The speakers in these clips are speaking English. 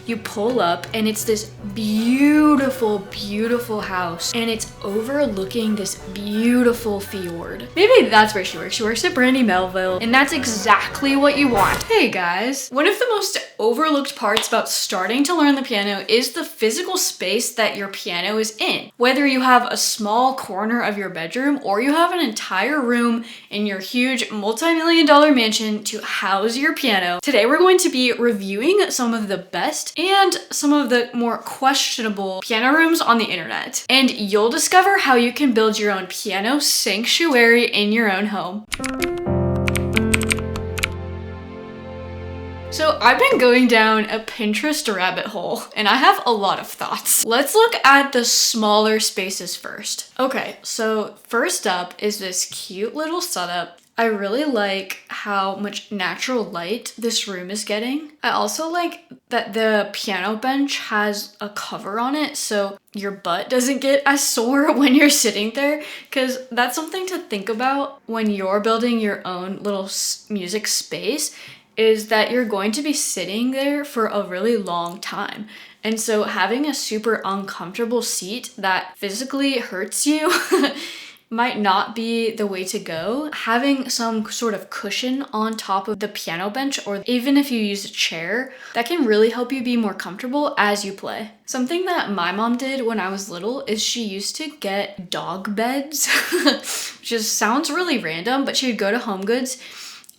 You pull up and it's this beautiful, beautiful house, and it's overlooking this beautiful fjord. Maybe that's where she works. She works at Brandy Melville, and that's exactly what you want. Hey guys, one of the most overlooked parts about starting to learn the piano is the physical space that your piano is in. Whether you have a small corner of your bedroom or you have an entire room in your huge multi-million-dollar mansion to house your piano, today we're going to be reviewing some of the best and some of the more questionable piano rooms on the internet. And you'll discover how you can build your own piano sanctuary in your own home. So I've been going down a Pinterest rabbit hole and I have a lot of thoughts. Let's look at the smaller spaces first. Okay, so first up is this cute little setup. I really like how much natural light this room is getting. I also like that the piano bench has a cover on it so your butt doesn't get as sore when you're sitting there, because that's something to think about when you're building your own little music space, is that you're going to be sitting there for a really long time. And so having a super uncomfortable seat that physically hurts you might not be the way to go. Having some sort of cushion on top of the piano bench, or even if you use a chair, that can really help you be more comfortable as you play. Something that my mom did when I was little is she used to get dog beds, which just sounds really random, but she would go to HomeGoods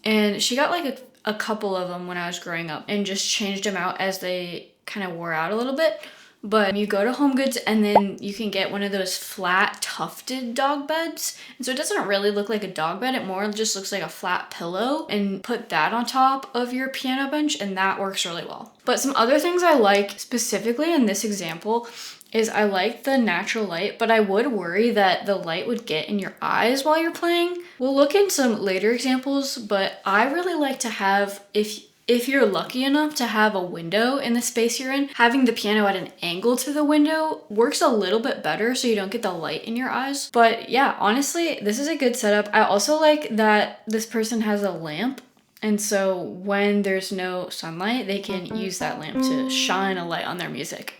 and she got like a couple of them when I was growing up and just changed them out as they kind of wore out a little bit. But you go to HomeGoods and then you can get one of those flat tufted dog beds. And so it doesn't really look like a dog bed. It more just looks like a flat pillow, and put that on top of your piano bench and that works really well. But some other things I like specifically in this example is I like the natural light, but I would worry that the light would get in your eyes while you're playing. We'll look in some later examples, but I really like to have, if you're lucky enough to have a window in the space you're in, having the piano at an angle to the window works a little bit better so you don't get the light in your eyes. But yeah, honestly, this is a good setup. I also like that this person has a lamp. And so when there's no sunlight, they can use that lamp to shine a light on their music.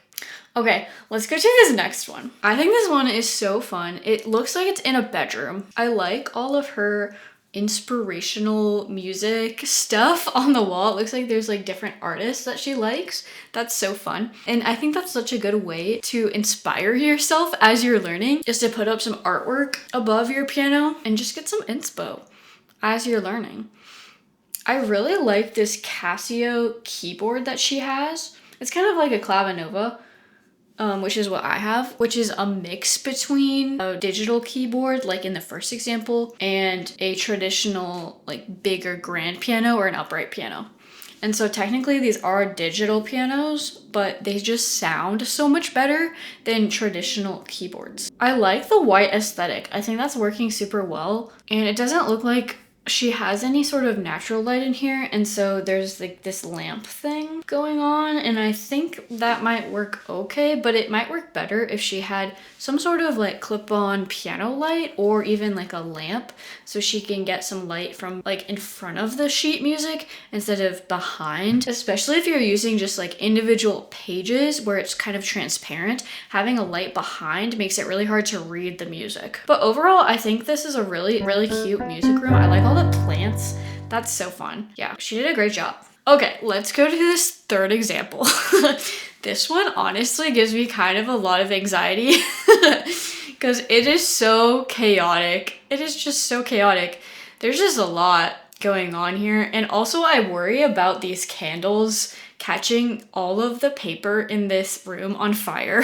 Okay, let's go to this next one. I think this one is so fun. It looks like it's in a bedroom. I like all of her inspirational music stuff on the wall. It looks like there's like different artists that she likes. That's so fun. And I think that's such a good way to inspire yourself as you're learning, is to put up some artwork above your piano and just get some inspo as you're learning. I really like this Casio keyboard that she has. It's kind of like a Clavinova, which is what I have, which is a mix between a digital keyboard, like in the first example, and a traditional, like bigger grand piano or an upright piano. And so technically these are digital pianos, but they just sound so much better than traditional keyboards. I like the white aesthetic. I think that's working super well. And it doesn't look like she has any sort of natural light in here, and so there's like this lamp thing going on, and I think that might work okay, but it might work better if she had some sort of like clip-on piano light or even like a lamp so she can get some light from like in front of the sheet music instead of behind. Especially if you're using just like individual pages where it's kind of transparent, having a light behind makes it really hard to read the music. But overall, I think this is a really, really cute music room. I like all the plants. That's so fun. Yeah, she did a great job. Okay, let's go to this third example. This one honestly gives me kind of a lot of anxiety because it is so chaotic. It is just so chaotic. There's just a lot going on here. And also I worry about these candles catching all of the paper in this room on fire.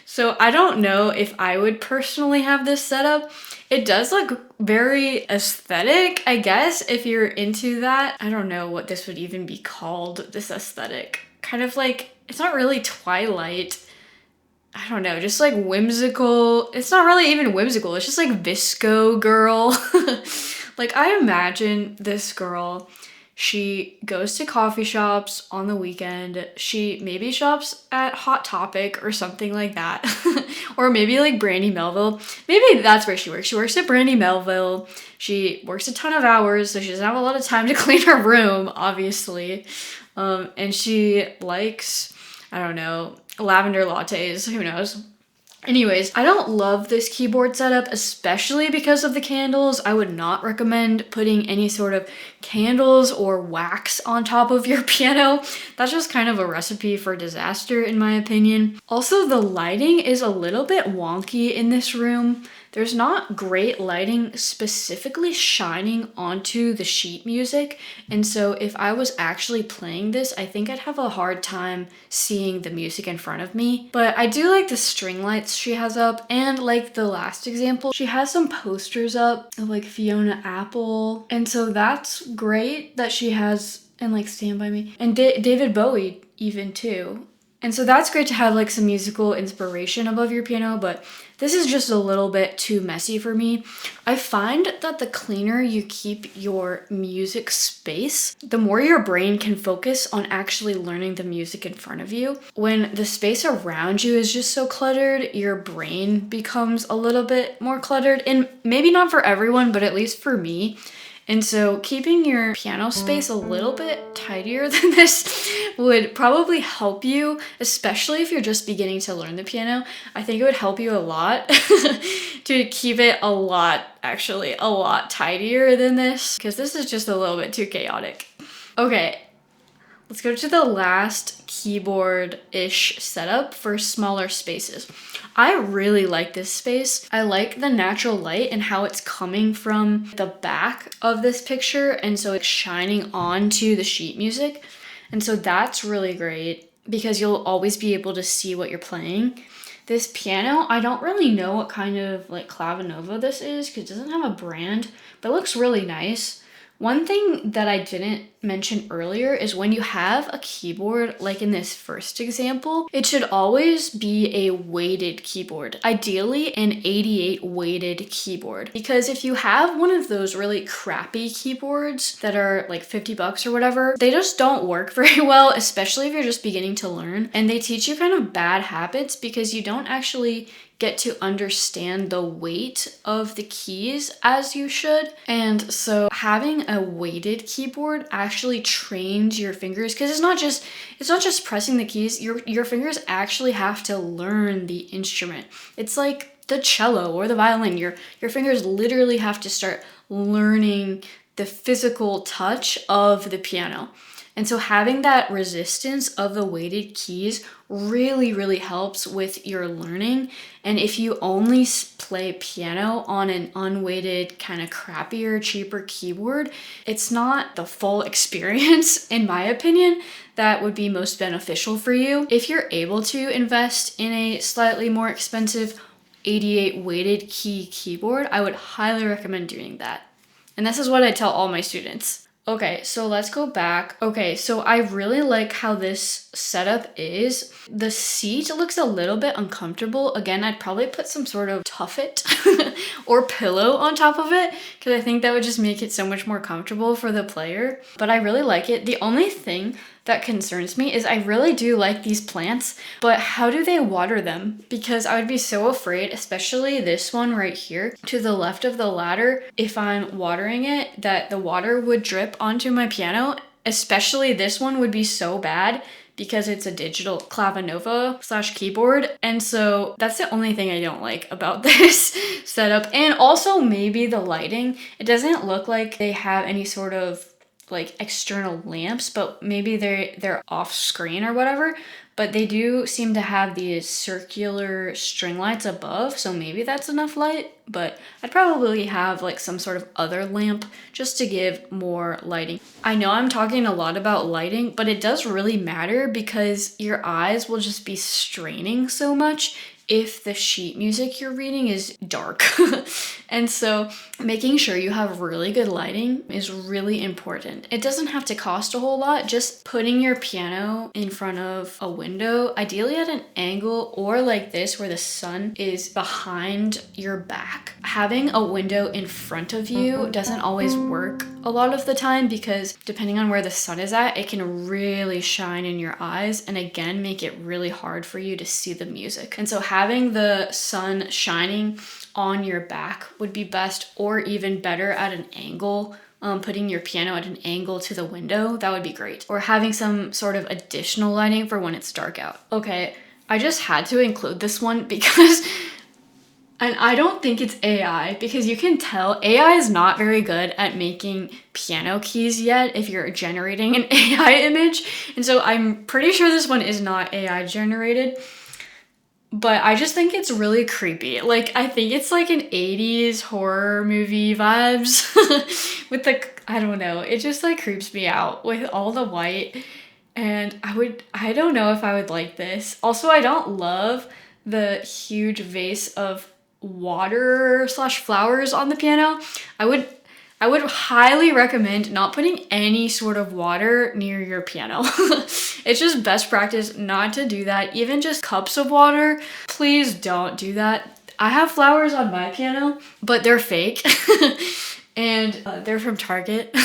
So I don't know if I would personally have this setup. It does look very aesthetic, I guess, if you're into that. I don't know what this would even be called, this aesthetic. Kind of like, it's not really Twilight. I don't know, just like whimsical. It's not really even whimsical. It's just like Visco girl. Like I imagine this girl, she goes to coffee shops on the weekend. She maybe shops at Hot Topic or something like that. Or maybe like Brandy Melville. Maybe that's where she works. She works at Brandy Melville. She works a ton of hours, so she doesn't have a lot of time to clean her room, obviously. And she likes, I don't know, lavender lattes, who knows. Anyways, I don't love this keyboard setup, especially because of the candles. I would not recommend putting any sort of candles or wax on top of your piano. That's just kind of a recipe for disaster, in my opinion. Also, the lighting is a little bit wonky in this room. There's not great lighting specifically shining onto the sheet music, and so if I was actually playing this, I think I'd have a hard time seeing the music in front of me. But I do like the string lights she has up, and like the last example, she has some posters up of like Fiona Apple, and so that's great that she has, and like Stand By Me, and David Bowie even too. And so that's great to have like some musical inspiration above your piano, but this is just a little bit too messy for me. I find that the cleaner you keep your music space, the more your brain can focus on actually learning the music in front of you. When the space around you is just so cluttered, your brain becomes a little bit more cluttered, and maybe not for everyone, but at least for me. And so keeping your piano space a little bit tidier than this would probably help you, especially if you're just beginning to learn the piano. I think it would help you a lot to keep it a lot tidier than this, because this is just a little bit too chaotic. Okay, let's go to the last keyboard-ish setup for smaller spaces. I really like this space. I like the natural light and how it's coming from the back of this picture, and so it's shining onto the sheet music. And so that's really great because you'll always be able to see what you're playing. This piano, I don't really know what kind of like clavinova this is because it doesn't have a brand, but it looks really nice. One thing that I didn't mention earlier is when you have a keyboard, like in this first example, it should always be a weighted keyboard, ideally an 88 weighted keyboard. Because if you have one of those really crappy keyboards that are like $50 or whatever, they just don't work very well, especially if you're just beginning to learn. And they teach you kind of bad habits because you don't actually get to understand the weight of the keys as you should. And so having a weighted keyboard actually trains your fingers, because it's not just pressing the keys. Your fingers actually have to learn the instrument. It's like the cello or the violin. Your fingers literally have to start learning the physical touch of the piano. And so having that resistance of the weighted keys really, really helps with your learning. And if you only play piano on an unweighted, kind of crappier, cheaper keyboard, it's not the full experience, in my opinion, that would be most beneficial for you. If you're able to invest in a slightly more expensive 88 weighted keyboard, I would highly recommend doing that. And this is what I tell all my students. Okay, so let's go back. Okay, so I really like how this setup is. The seat looks a little bit uncomfortable. Again, I'd probably put some sort of tuffet or pillow on top of it because I think that would just make it so much more comfortable for the player. But I really like it. The only thing that concerns me is I really do like these plants, but how do they water them? Because I would be so afraid, especially this one right here to the left of the ladder, if I'm watering it, that the water would drip onto my piano. Especially this one would be so bad because it's a digital clavinova / keyboard. And so that's the only thing I don't like about this setup. And also maybe the lighting. It doesn't look like they have any sort of like external lamps, but maybe they're off screen or whatever, but they do seem to have these circular string lights above, so maybe that's enough light. But I'd probably have like some sort of other lamp just to give more lighting. I know I'm talking a lot about lighting, but it does really matter because your eyes will just be straining so much if the sheet music you're reading is dark. And so making sure you have really good lighting is really important. It doesn't have to cost a whole lot. Just putting your piano in front of a window, ideally at an angle or like this where the sun is behind your back. Having a window in front of you doesn't always work a lot of the time because depending on where the sun is at, it can really shine in your eyes and again make it really hard for you to see the music. And so having the sun shining on your back would be best, or even better at an angle. Putting your piano at an angle to the window, that would be great. Or having some sort of additional lighting for when it's dark out. Okay, I just had to include this one because, and I don't think it's AI, because you can tell AI is not very good at making piano keys yet if you're generating an AI image. And so I'm pretty sure this one is not AI generated. But I just think it's really creepy. Like, I think it's like an 80s horror movie vibes with the, I don't know, it just like creeps me out with all the white. And I don't know if I would like this. Also, I don't love the huge vase of water slash flowers on the piano. I would highly recommend not putting any sort of water near your piano. It's just best practice not to do that. Even just cups of water, please don't do that. I have flowers on my piano, but they're fake. And they're from Target.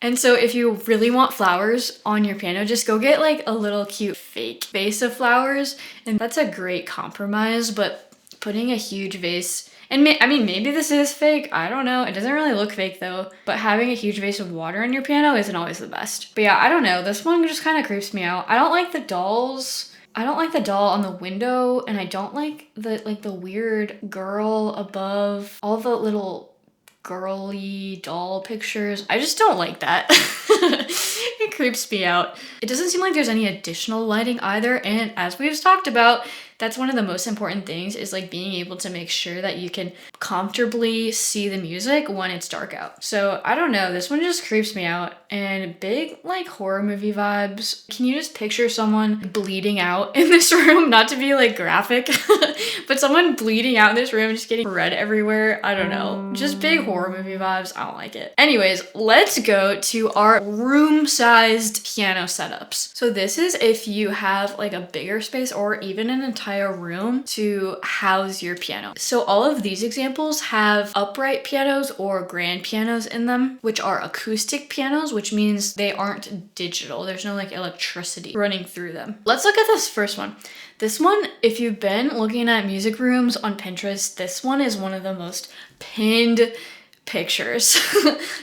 And so if you really want flowers on your piano, just go get like a little cute fake vase of flowers. And that's a great compromise, but putting a huge vase, and I mean, maybe this is fake. I don't know. It doesn't really look fake though. But having a huge vase of water on your piano isn't always the best. But yeah, I don't know. This one just kind of creeps me out. I don't like the dolls. I don't like the doll on the window, and I don't like the weird girl above all the little girly doll pictures. I just don't like that. It creeps me out. It doesn't seem like there's any additional lighting either, and as we've talked about, that's one of the most important things, is like being able to make sure that you can comfortably see the music when it's dark out. So I don't know, this one just creeps me out. And big like horror movie vibes. Can you just picture someone bleeding out in this room? Not to be like graphic, but someone bleeding out in this room, just getting red everywhere. I don't know, just big horror movie vibes. I don't like it. Anyways, let's go to our room-sized piano setups. So this is if you have like a bigger space or even an entire room to house your piano. So all of these examples have upright pianos or grand pianos in them, which are acoustic pianos, which means they aren't digital. There's no like electricity running through them. Let's look at this first one. This one, if you've been looking at music rooms on Pinterest, this one is one of the most pinned pictures.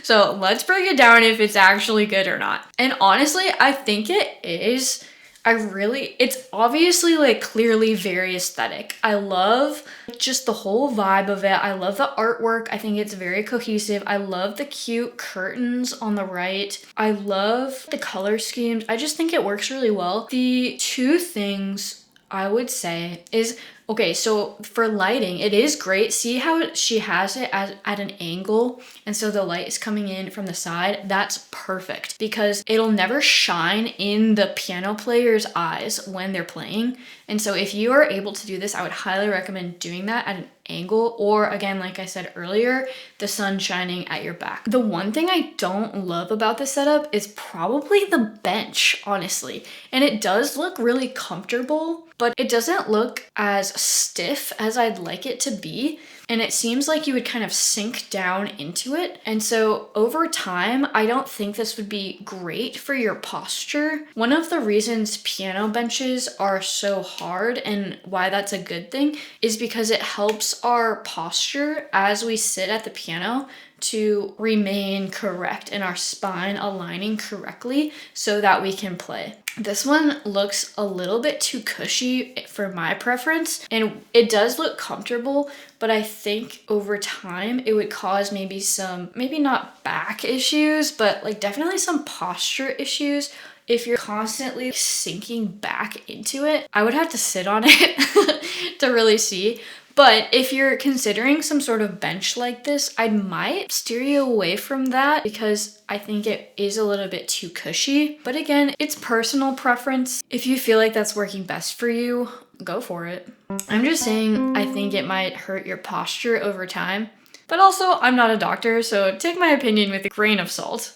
So let's break it down if it's actually good or not. And honestly, I think it is. It's obviously like clearly very aesthetic. I love just the whole vibe of it. I love the artwork. I think it's very cohesive. I love the cute curtains on the right. I love the color schemes. I just think it works really well. The two things I would say is, okay, so for lighting, it is great. See how she has it at an angle, and so the light is coming in from the side? That's perfect, because it'll never shine in the piano player's eyes when they're playing. And so if you are able to do this, I would highly recommend doing that at an angle, or again, like I said earlier, the sun shining at your back. The one thing I don't love about this setup is probably the bench, honestly. And it does look really comfortable, but it doesn't look as stiff as I'd like it to be. And it seems like you would kind of sink down into it. And so over time, I don't think this would be great for your posture. One of the reasons piano benches are so hard and why that's a good thing is because it helps our posture as we sit at the piano to remain correct and our spine aligning correctly so that we can play. This one looks a little bit too cushy for my preference, and it does look comfortable, but I think over time it would cause maybe not back issues, but like definitely some posture issues. If you're constantly sinking back into it, I would have to sit on it to really see. But if you're considering some sort of bench like this, I might steer you away from that because I think it is a little bit too cushy. But again, it's personal preference. If you feel like that's working best for you, go for it. I'm just saying I think it might hurt your posture over time. But also, I'm not a doctor, so take my opinion with a grain of salt.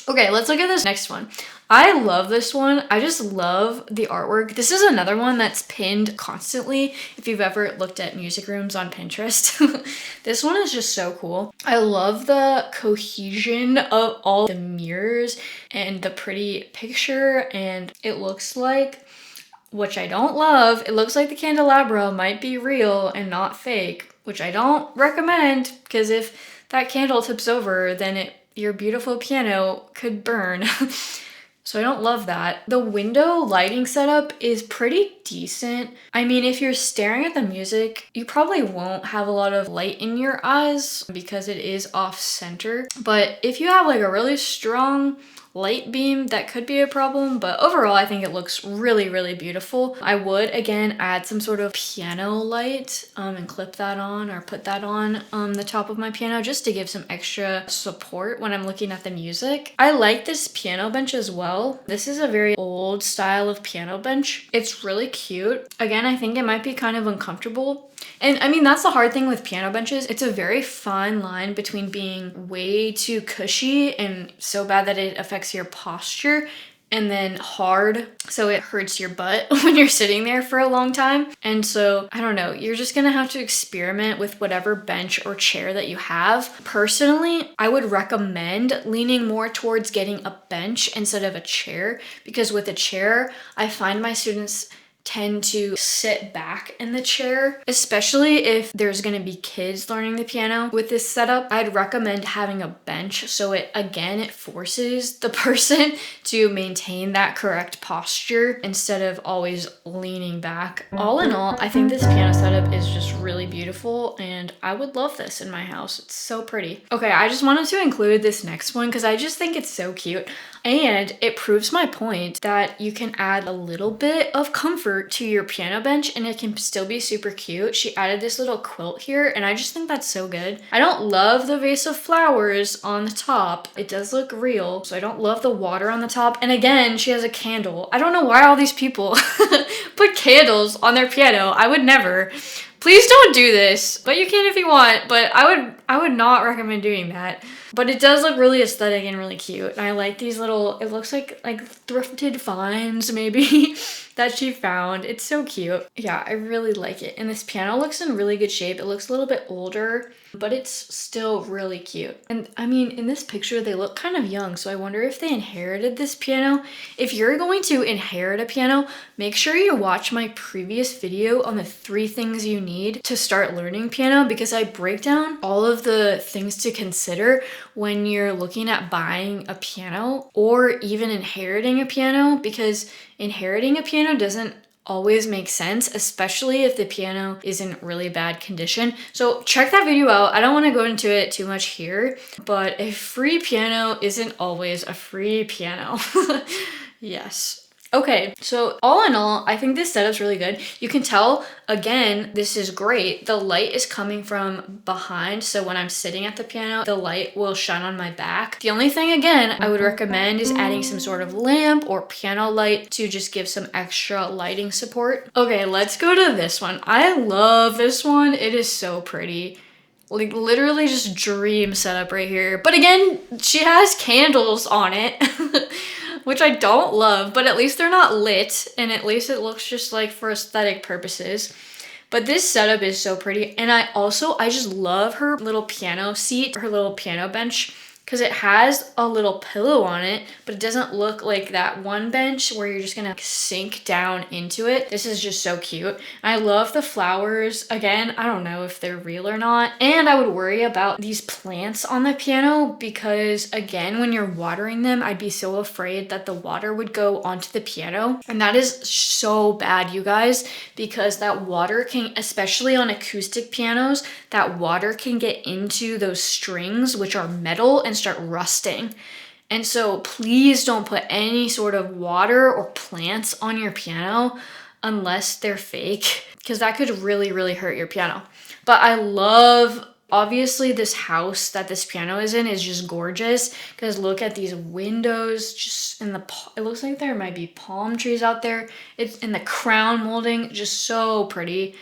Okay, let's look at this next one. I love this one. I just love the artwork. This is another one that's pinned constantly if you've ever looked at music rooms on Pinterest. This one is just so cool. I love the cohesion of all the mirrors and the pretty picture, and it looks like, which I don't love, it looks like the candelabra might be real and not fake. which I don't recommend, because if that candle tips over, then your beautiful piano could burn. So I don't love that. The window lighting setup is pretty decent. I mean, if you're staring at the music, you probably won't have a lot of light in your eyes because it is off center. But if you have like a really strong light beam, that could be a problem, but overall I think it looks really, really beautiful. I would again add some sort of piano light and clip that on or put that on the top of my piano just to give some extra support when I'm looking at the music. I like this piano bench as well. This is a very old style of piano bench. It's really cute. Again, I think it might be kind of uncomfortable. And I mean, that's the hard thing with piano benches. It's a very fine line between being way too cushy and so bad that it affects your posture, and then hard so it hurts your butt when you're sitting there for a long time. And so, I don't know, you're just gonna have to experiment with whatever bench or chair that you have. Personally, I would recommend leaning more towards getting a bench instead of a chair, because with a chair, I find my students tend to sit back in the chair, especially if there's going to be kids learning the piano. With this setup, I'd recommend having a bench so it forces the person to maintain that correct posture instead of always leaning back. All in all, I think this piano setup is just really beautiful and I would love this in my house. It's so pretty. Okay, I just wanted to include this next one because I just think it's so cute. And it proves my point that you can add a little bit of comfort to your piano bench and it can still be super cute. She added this little quilt here and I just think that's so good. I don't love the vase of flowers on the top. It does look real, so I don't love the water on the top. And again, she has a candle. I don't know why all these people put candles on their piano. I would never. Please don't do this, but you can if you want, but I would not recommend doing that. But it does look really aesthetic and really cute. And I like these little, it looks like thrifted finds maybe that she found. It's so cute. Yeah, I really like it. And this piano looks in really good shape. It looks a little bit older, but it's still really cute. And I mean, in this picture, they look kind of young. So I wonder if they inherited this piano. If you're going to inherit a piano, make sure you watch my previous video on the 3 things you need to start learning piano, because I break down all of the things to consider when you're looking at buying a piano or even inheriting a piano, because inheriting a piano doesn't always make sense, especially if the piano is in really bad condition. So check that video out. I don't want to go into it too much here, but a free piano isn't always a free piano. Yes. Okay, so all in all, I think this setup's really good. You can tell, again, this is great. The light is coming from behind, so when I'm sitting at the piano, the light will shine on my back. The only thing, again, I would recommend is adding some sort of lamp or piano light to just give some extra lighting support. Okay, let's go to this one. I love this one. It is so pretty. Like literally just dream setup right here. But again, she has candles on it. Which I don't love, but at least they're not lit, and at least it looks just like for aesthetic purposes. But this setup is so pretty, and I just love her little piano seat, her little piano bench, because it has a little pillow on it, but it doesn't look like that one bench where you're just gonna sink down into it. This is just so cute. I love the flowers. Again, I don't know if they're real or not. And I would worry about these plants on the piano because, again, when you're watering them, I'd be so afraid that the water would go onto the piano. And that is so bad, you guys, because that water can, especially on acoustic pianos, that water can get into those strings, which are metal, and start rusting. And so please don't put any sort of water or plants on your piano unless they're fake, because that could really, really hurt your piano. But I love, obviously, this house that this piano is in is just gorgeous, because look at these windows, just in it looks like there might be palm trees out there. It's in the crown molding, just so pretty.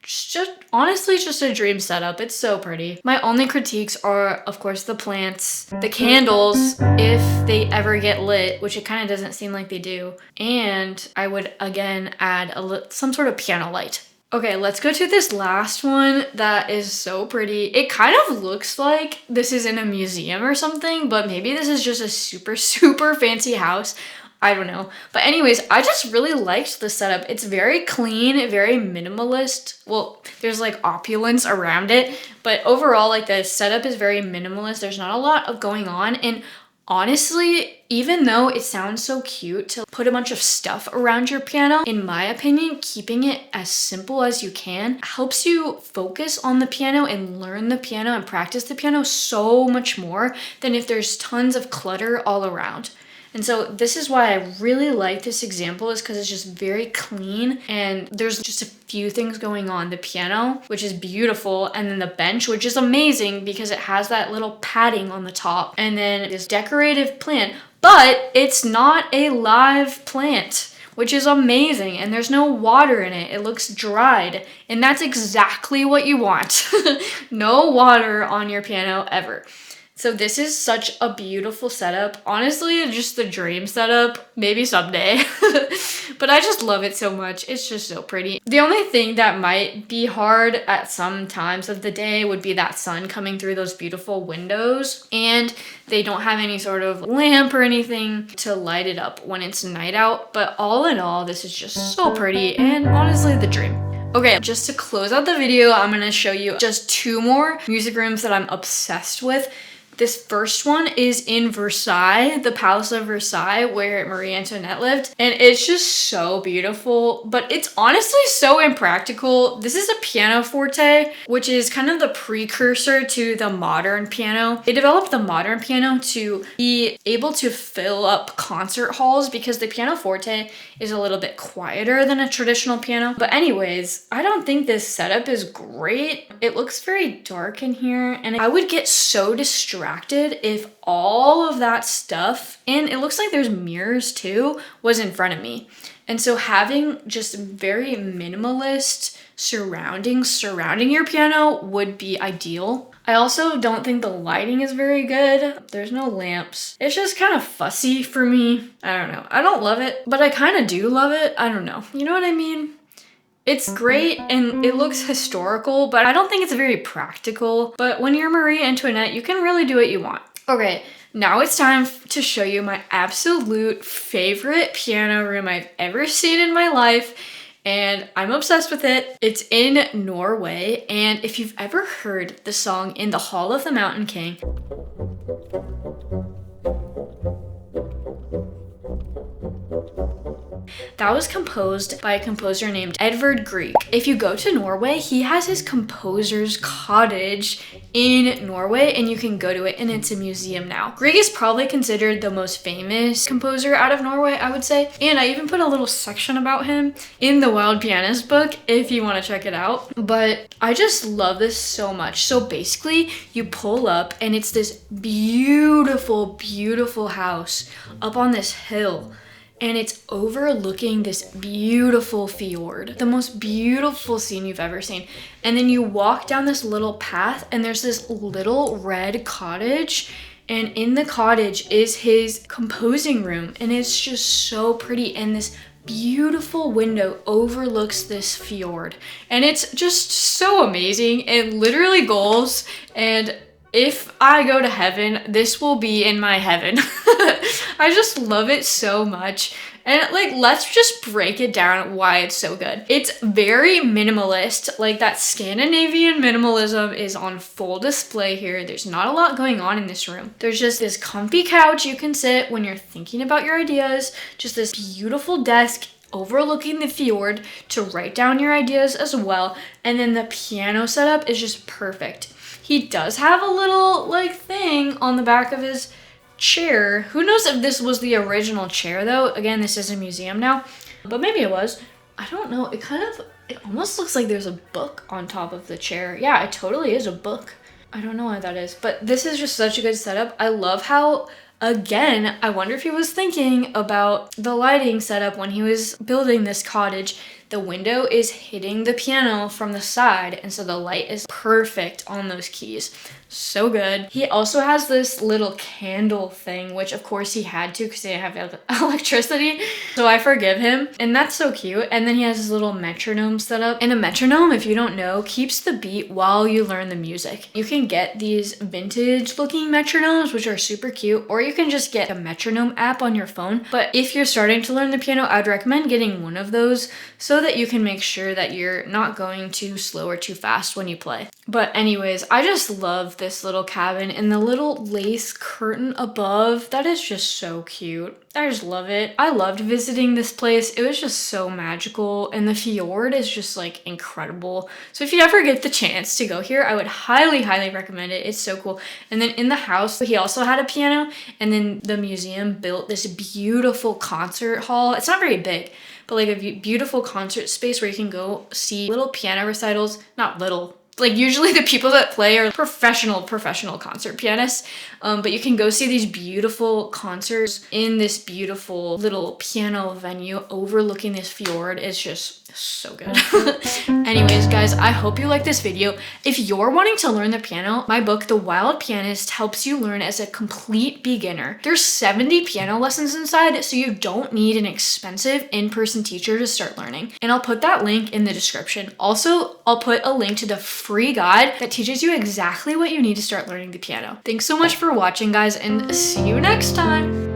Just honestly, just a dream setup. It's so pretty. My only critiques are, of course, the plants, the candles, if they ever get lit, which it kind of doesn't seem like they do. And I would, again, add some sort of piano light. Okay, let's go to this last one that is so pretty. It kind of looks like this is in a museum or something, but maybe this is just a super, super fancy house. I don't know. But anyways, I just really liked the setup. It's very clean, very minimalist. Well, there's like opulence around it, but overall, like the setup is very minimalist. There's not a lot of going on. And honestly, even though it sounds so cute to put a bunch of stuff around your piano, in my opinion, keeping it as simple as you can helps you focus on the piano and learn the piano and practice the piano so much more than if there's tons of clutter all around. And so this is why I really like this example, is because it's just very clean and there's just a few things going on. The piano, which is beautiful, and then the bench, which is amazing because it has that little padding on the top, and then this decorative plant, but it's not a live plant, which is amazing, and there's no water in it. It looks dried, and that's exactly what you want. No water on your piano ever. So this is such a beautiful setup. Honestly, just the dream setup, maybe someday. But I just love it so much. It's just so pretty. The only thing that might be hard at some times of the day would be that sun coming through those beautiful windows, and they don't have any sort of lamp or anything to light it up when it's night out. But all in all, this is just so pretty and honestly the dream. Okay, just to close out the video, I'm gonna show you just 2 more music rooms that I'm obsessed with. This first one is in Versailles, the Palace of Versailles, where Marie Antoinette lived. And it's just so beautiful, but it's honestly so impractical. This is a pianoforte, which is kind of the precursor to the modern piano. They developed the modern piano to be able to fill up concert halls because the pianoforte is a little bit quieter than a traditional piano. But anyways, I don't think this setup is great. It looks very dark in here, and I would get so distracted if all of that stuff, and it looks like there's mirrors too, was in front of me. And so having just very minimalist surrounding your piano would be ideal. I also don't think the lighting is very good. There's no lamps. It's just kind of fussy for me. I don't know. I don't love it, but I kind of do love it. I don't know. You know what I mean? It's great and it looks historical, but I don't think it's very practical. But when you're Marie Antoinette, you can really do what you want. Okay, now it's time to show you my absolute favorite piano room I've ever seen in my life, and I'm obsessed with it. It's in Norway, and if you've ever heard the song In the Hall of the Mountain King, that was composed by a composer named Edvard Grieg. If you go to Norway, he has his composer's cottage in Norway, and you can go to it, and it's a museum now. Grieg is probably considered the most famous composer out of Norway, I would say. And I even put a little section about him in the Wild Pianist book if you want to check it out. But I just love this so much. So basically, you pull up, and it's this beautiful, beautiful house up on this hill. And it's overlooking this beautiful fjord, the most beautiful scene you've ever seen. And then you walk down this little path, and there's this little red cottage, and in the cottage is his composing room, and it's just so pretty. And this beautiful window overlooks this fjord, and it's just so amazing. It literally goals, and if I go to heaven, this will be in my heaven. I just love it so much. And like, let's just break it down why it's so good. It's very minimalist. Like, that Scandinavian minimalism is on full display here. There's not a lot going on in this room. There's just this comfy couch you can sit when you're thinking about your ideas. Just this beautiful desk overlooking the fjord to write down your ideas as well. And then the piano setup is just perfect. He does have a little like thing on the back of his chair. Who knows if this was the original chair though? Again, this is a museum now, but maybe it was. I don't know. It almost looks like there's a book on top of the chair. Yeah, it totally is a book. I don't know why that is, but this is just such a good setup. I love how, again, I wonder if he was thinking about the lighting setup when he was building this cottage. the window is hitting the piano from the side, and so the light is perfect on those keys. So good. He also has this little candle thing, which of course he had to because they have electricity. So I forgive him. And that's so cute. And then he has his little metronome set up. And a metronome, if you don't know, keeps the beat while you learn the music. You can get these vintage looking metronomes, which are super cute, or you can just get a metronome app on your phone. But if you're starting to learn the piano, I'd recommend getting one of those so that you can make sure that you're not going too slow or too fast when you play. But anyways, I just love this little cabin, and the little lace curtain above, that is just so cute. I just love it. I loved visiting this place. It was just so magical, and the fjord is just like incredible. So if you ever get the chance to go here, I would highly, highly recommend it. It's so cool. And then in the house, he also had a piano, and then the museum built this beautiful concert hall. It's not very big, but like a beautiful concert space where you can go see little piano recitals. Not little, like usually the people that play are professional concert pianists, but you can go see these beautiful concerts in this beautiful little piano venue overlooking this fjord. It's just so good. Anyways, guys, I hope you like this video. If you're wanting to learn the piano, my book, The Wild Pianist, helps you learn as a complete beginner. There's 70 piano lessons inside, so you don't need an expensive in-person teacher to start learning. And I'll put that link in the description. Also, I'll put a link to the free guide that teaches you exactly what you need to start learning the piano. Thanks so much for watching, guys, and see you next time.